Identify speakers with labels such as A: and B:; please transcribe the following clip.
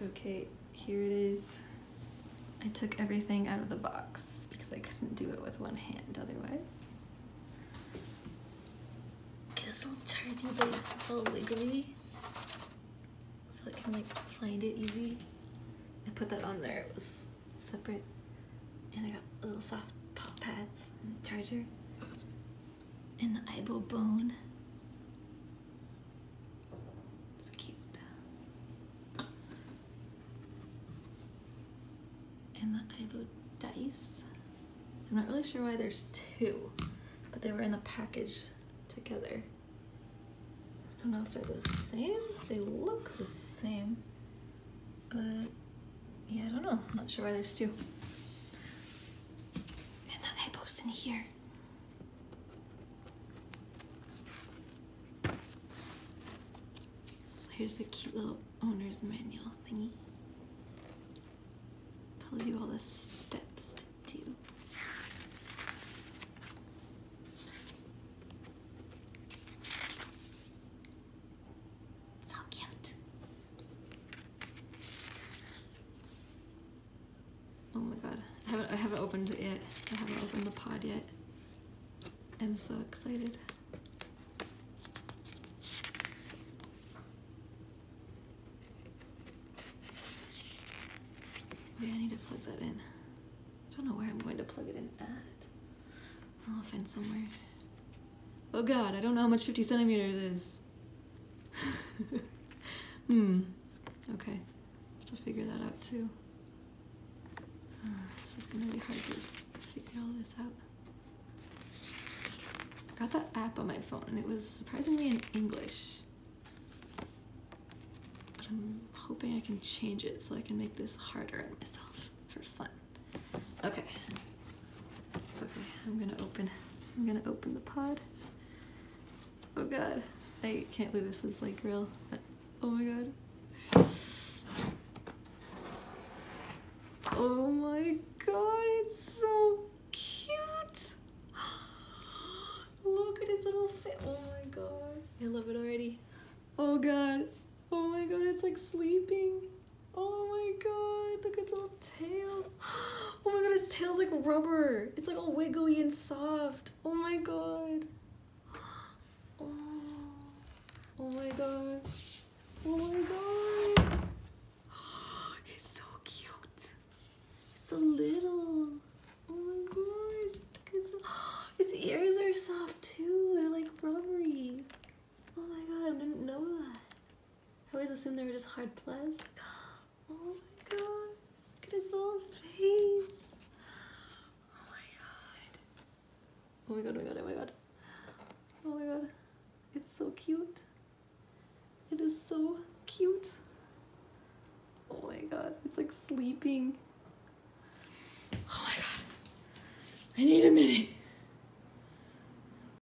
A: Okay, here it is. I took everything out of the box because I couldn't do it with one hand otherwise. Get this little chargy base, it's all wiggly. So I can like find it easy. I put that on there, it was separate. And I got little soft pop pads and the charger. And the Aibo bone. It's cute. And the Aibo dice. I'm not really sure why there's two, but they were in the package together. I don't know if they're the same. They look the same, but yeah, I don't know. I'm not sure why there's two. And the Aibo's in here. So here's the cute little owner's manual thingy. Tells you all the steps to do. So cute. Oh my god, I haven't opened it yet. I haven't opened the pod yet. I'm so excited. Okay, I need to plug that in. I don't know where I'm going to plug it in at. I'll find somewhere. Oh god, I don't know how much 50 centimeters is. Okay, have to figure that out too. This is gonna be hard to figure all this out. I got the app on my phone and it was surprisingly in English. But I'm hoping I can change it so I can make this harder on myself for fun. Okay. Okay, I'm gonna open the pod. Oh god. I can't believe this is like real. Oh my god. Oh my god, it's so cute. Look at his little face. Oh my god. I love it already. Oh god. Oh my god, it's like sleeping. Oh my god, look at its little tail. Oh my god, its tail's like rubber. It's like all wiggly and soft. Oh my god. Oh my god. Oh my god. He's so cute. He's so little. Oh my god. His ears are soft too. They're like rubbery. Oh my god, I didn't know that. I always assumed they were just hard plastic. Oh my god. Look at his little face. Oh my god. Oh my god, oh my god, oh my god. Oh my god. It's so cute. It is so cute. Oh my god. It's like sleeping. Oh my god. I need a minute.